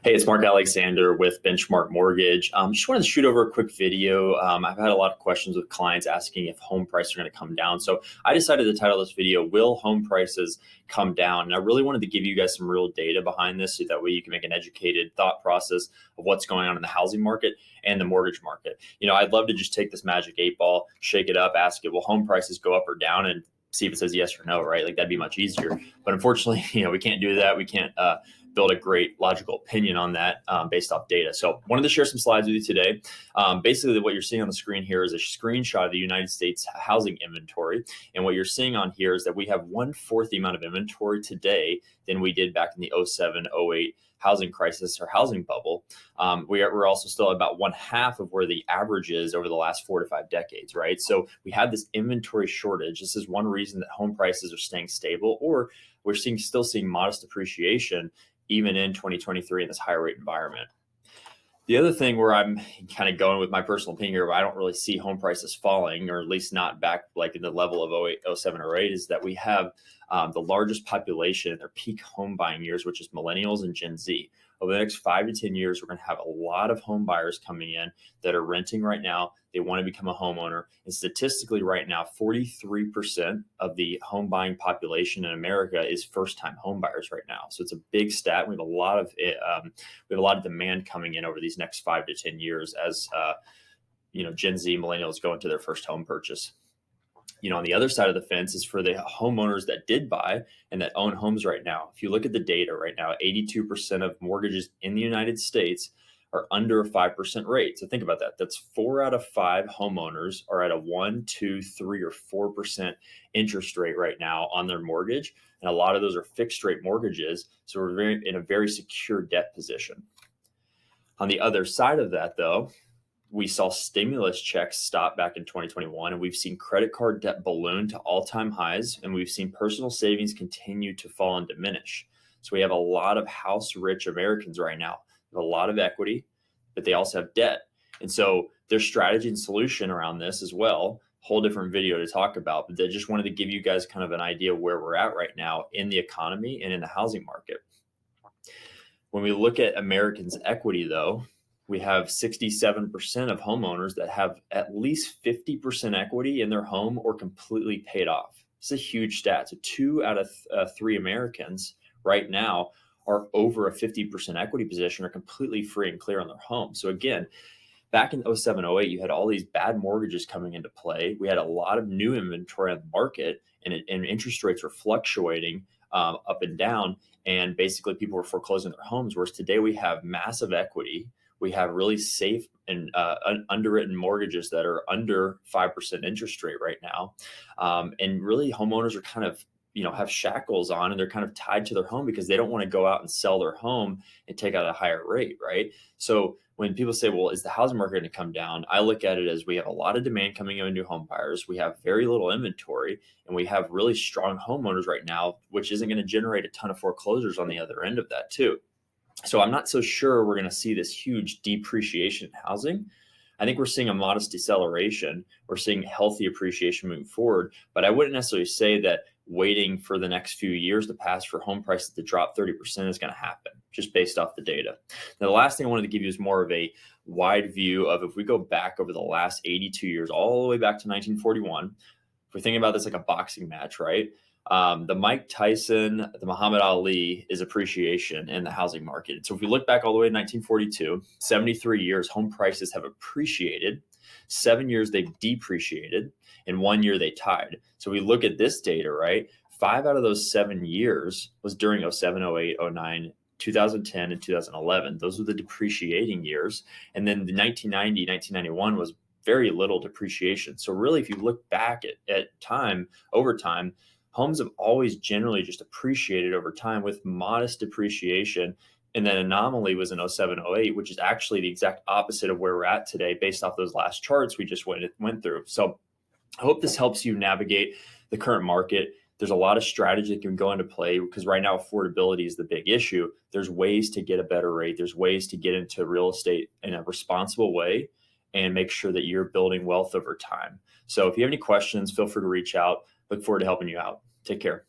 Hey, it's Mark Alexander with Benchmark Mortgage. Just wanted to shoot over a quick video. I've had a lot of questions with clients asking if home prices are going to come down. So I decided to title this video, Will Home Prices Come Down? And I really wanted to give you guys some real data behind this so that way you can make an educated thought process of what's going on in the housing market and the mortgage market. I'd love to just take this magic 8-ball, shake it up, ask it, will home prices go up or down? And see if it says yes or no, right? Like that'd be much easier. But unfortunately, we can't do that. We can't build a great logical opinion on that based off data. So wanted to share some slides with you today. Basically, what you're seeing on the screen here is a screenshot of the United States housing inventory. And what you're seeing on here is that we have 1/4 the amount of inventory today than we did back in the 07-08 housing crisis or housing bubble. We're also still about 1/2 of where the average is over the last 4 to 5 decades, right? So we have this inventory shortage. This is one reason that home prices are staying stable, or we're still seeing modest appreciation even in 2023 in this higher rate environment. The other thing where I'm kind of going with my personal opinion here, where I don't really see home prices falling, or at least not back like in the level of 08, 07 or 08, is that we have the largest population in their peak home buying years, which is Millennials and Gen Z. Over the next 5 to 10 years, we're going to have a lot of home buyers coming in that are renting right now. They want to become a homeowner. And statistically right now, 43% of the home buying population in America is first-time home buyers right now. So it's a big stat. We have a lot of demand coming in over these next 5 to 10 years as Gen Z millennials go into their first home purchase. On the other side of the fence is for the homeowners that did buy and that own homes right now. If you look at the data right now, 82% of mortgages in the United States are under a 5% rate. So think about that. That's 4 out of 5 homeowners are at a 1, 2, 3, or 4% interest rate right now on their mortgage. And a lot of those are fixed rate mortgages. So we're in a very secure debt position. On the other side of that, though, we saw stimulus checks stop back in 2021, and we've seen credit card debt balloon to all-time highs, and we've seen personal savings continue to fall and diminish. So we have a lot of house-rich Americans right now with a lot of equity, but they also have debt. And so their strategy and solution around this as well, whole different video to talk about, but I just wanted to give you guys kind of an idea of where we're at right now in the economy and in the housing market. When we look at Americans' equity, though, we have 67% of homeowners that have at least 50% equity in their home or completely paid off. It's a huge stat. So 2 out of 3 Americans right now are over a 50% equity position or completely free and clear on their home. So again, back in 07, 08, you had all these bad mortgages coming into play. We had a lot of new inventory on the market, and interest rates were fluctuating up and down. And basically people were foreclosing their homes. Whereas today we have massive equity. We have really safe and underwritten mortgages that are under 5% interest rate right now. And really homeowners are kind of, have shackles on, and they're kind of tied to their home because they don't want to go out and sell their home and take out a higher rate, right? So when people say, well, is the housing market going to come down? I look at it as we have a lot of demand coming in with new home buyers. We have very little inventory, and we have really strong homeowners right now, which isn't going to generate a ton of foreclosures on the other end of that too. So I'm not so sure we're going to see this huge depreciation in housing. I think we're seeing a modest deceleration. We're seeing healthy appreciation moving forward, but I wouldn't necessarily say that waiting for the next few years to pass for home prices to drop 30% is going to happen just based off the data. Now, the last thing I wanted to give you is more of a wide view of if we go back over the last 82 years, all the way back to 1941, if we're thinking about this like a boxing match, right? The Mike Tyson, the Muhammad Ali is appreciation in the housing market. So if we look back all the way to 1942, 73 years, home prices have appreciated. 7 years they've depreciated, and 1 year they tied. So we look at this data, right? 5 out of those 7 years was during 07, 08, 09, 2010, and 2011. Those were the depreciating years. And then the 1990, 1991 was very little depreciation. So really, if you look back at time, over time, homes have always generally just appreciated over time with modest depreciation. And then anomaly was in 07, 08, which is actually the exact opposite of where we're at today based off those last charts we just went through. So I hope this helps you navigate the current market. There's a lot of strategy that can go into play because right now affordability is the big issue. There's ways to get a better rate. There's ways to get into real estate in a responsible way and make sure that you're building wealth over time. So if you have any questions, feel free to reach out. Look forward to helping you out. Take care.